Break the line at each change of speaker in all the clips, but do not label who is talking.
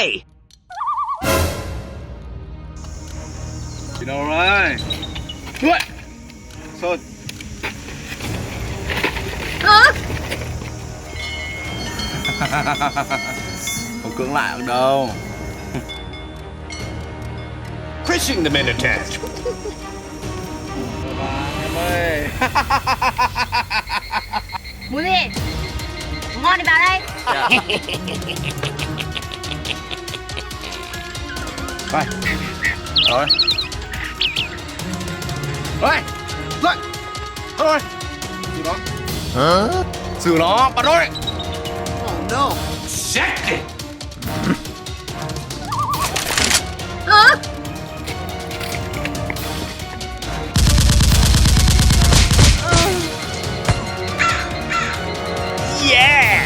way!
Đi đâu rồi? Đuổi! Sơn. Không cưỡng lại được đâu.
Crushing the men attached.
Em ơi.
Muốn gì? Ngon thì vào đây.
Rồi. Rồi. Rồi. Rồi. Rồi. Xử nó. Hả? Xử nó, bắt rồi.
Oh no. Set it.
Hả?
Yeah!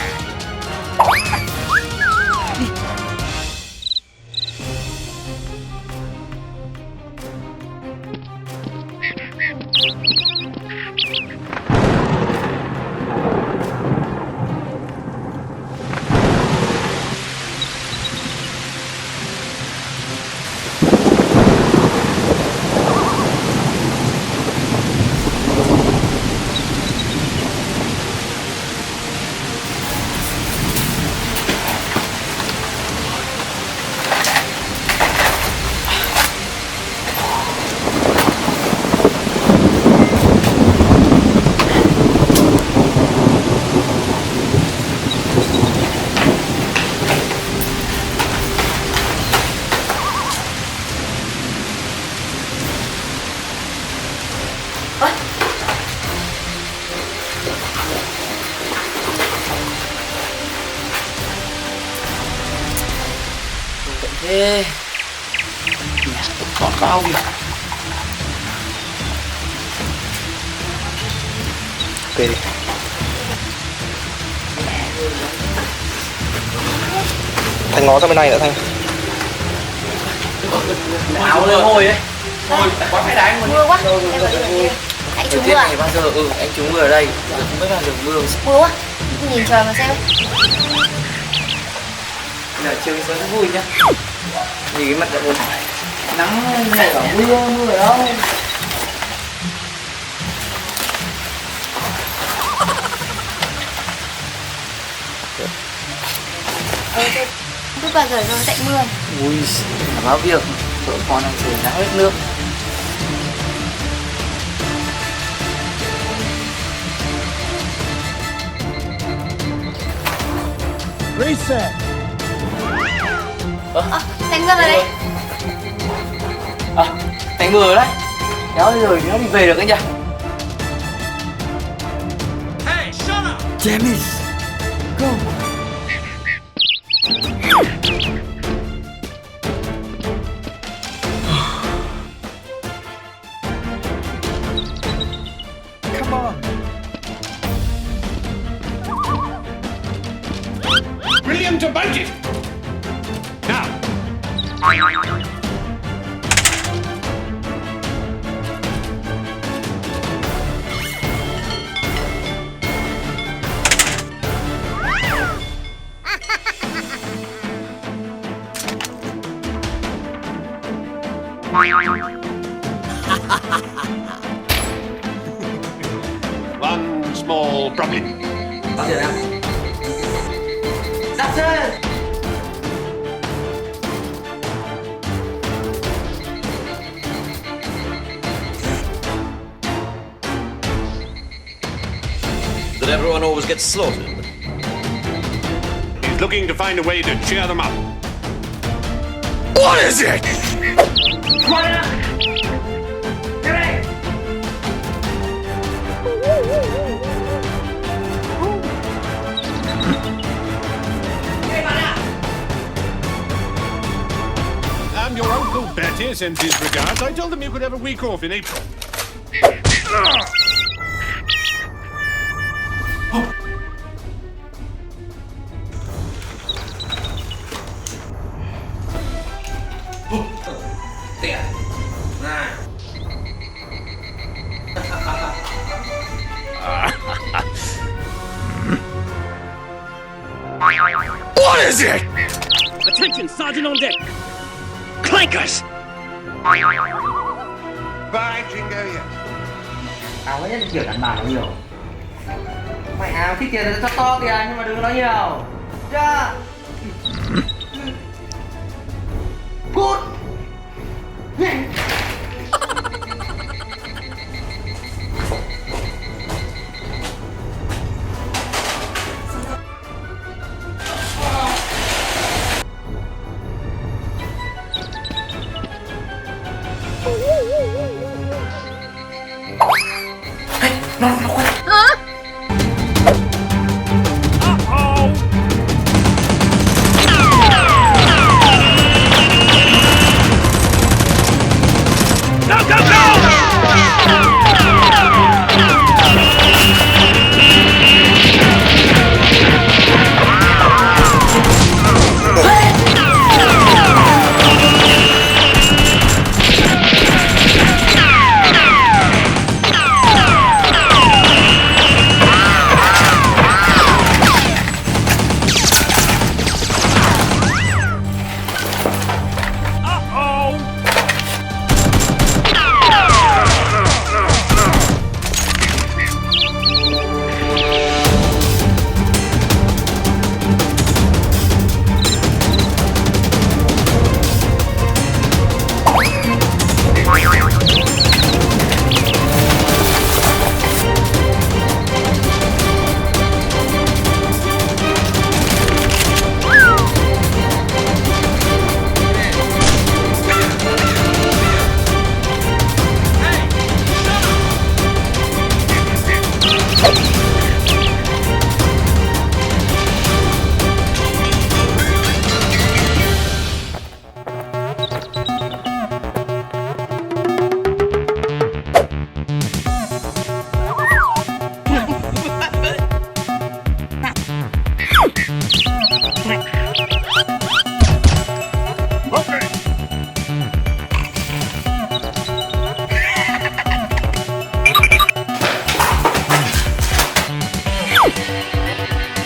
Thế còn bao nhiêu?
Về đi. Thành ngó ra bên này nữa Thành.
Áo lên hôi ấy. Hôi quá phải đánh luôn.
Mưa quá. Em vào đây. Anh trúng mưa à?
Này bao giờ anh trúng mưa ở đây. Giờ không biết bao giờ mưa.
Mưa quá. Nhìn trời mà xem.
Là chơi rất vui nhá. Nhìn cái mặt đã buồn. Nắng này bảo mưa ở đâu.
Không biết bao giờ nó tạnh mưa.
Ui, báo việc. Vợ con đang trời nắng hết nước.
Reset.
Tạnh mưa rồi đấy.
Tạnh mưa đấy. Kéo rồi nó đi về được anh nhỉ?
Hey, shut up.
Damn it. Go. Come on.
Brilliant about it. Now. One small problem.
Bao giờ nào? Assasin!
That everyone always gets slaughtered.
He's looking to find a way to cheer them up.
What is it?
Your Uncle Betty sends his regards. I told him you could have a week off in April.
Tiền. Này.
What is it?
Attention, Sergeant on deck! Clankers!
Bye, Jingo, yes.
Tao có nhất kiểu đàn bà nó nhiều. Mày áo thích tiền thì cho to tiền nhưng mà đừng có nói nhiều. Chưa? Cút. Nhanh.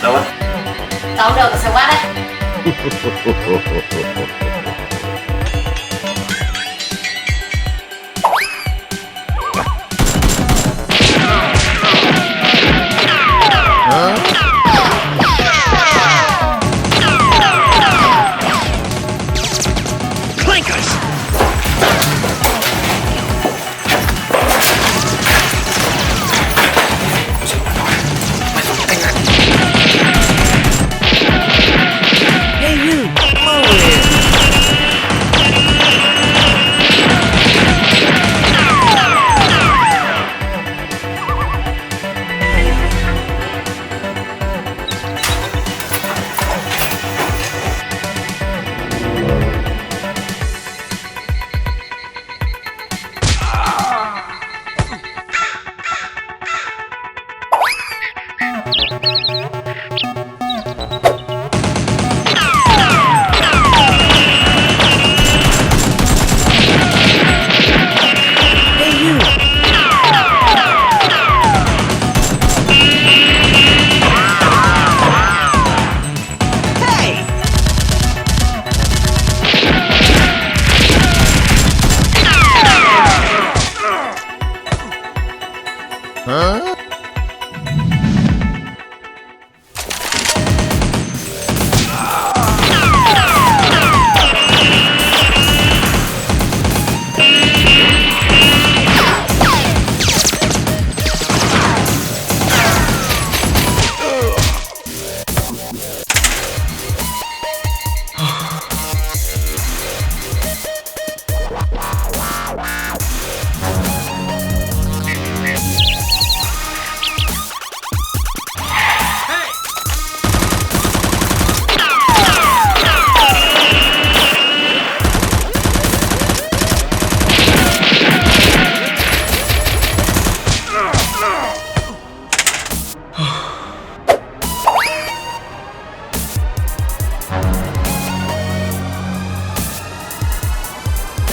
Đâu á?
Tao được S.W.A.T đấy.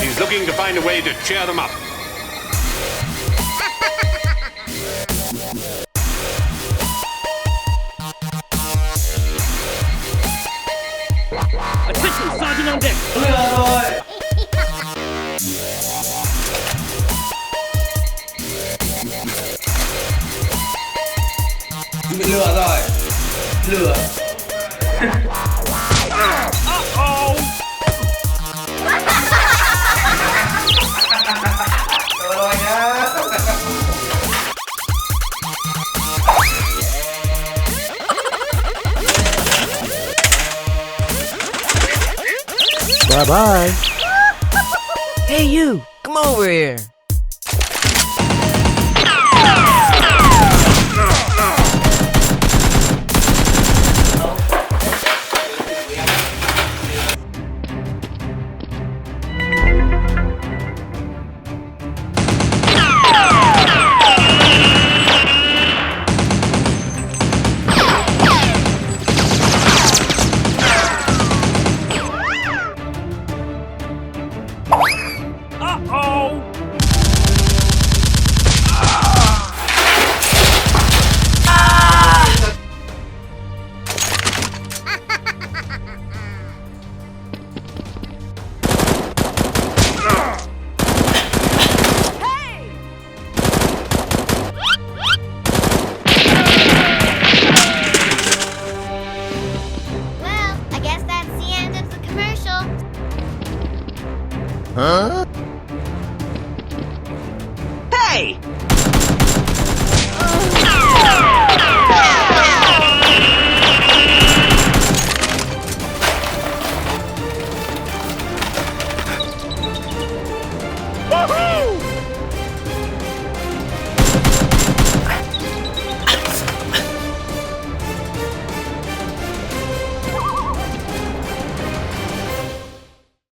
He's looking to find a way to cheer them up.
Attention, Sergeant on deck!
bị lừa rồi. Lừa. Rồi nhá.
Bye bye.
Hey, you! Come over here!